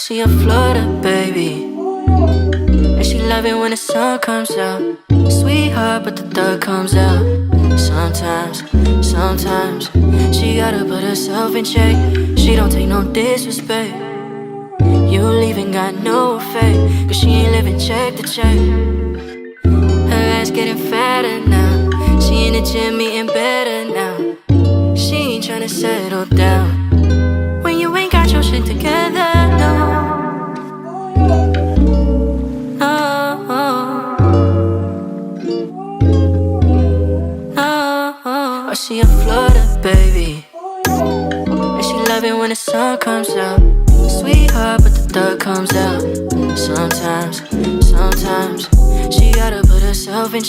she a Florida baby, and she love it when the sun comes out. Sweetheart, but the thug comes out. Sometimes she gotta put herself in check. She don't take no disrespect. You leaving got no effect, cause she ain't living check to check. Her ass getting fatter now. She in the gym eating better now. She ain't tryna settle down when you ain't got your shit together, no. No, no. Or she a Florida baby, and she love it when the sun comes out. Sweetheart, but the thug comes out. Sometimes she gotta put herself in check.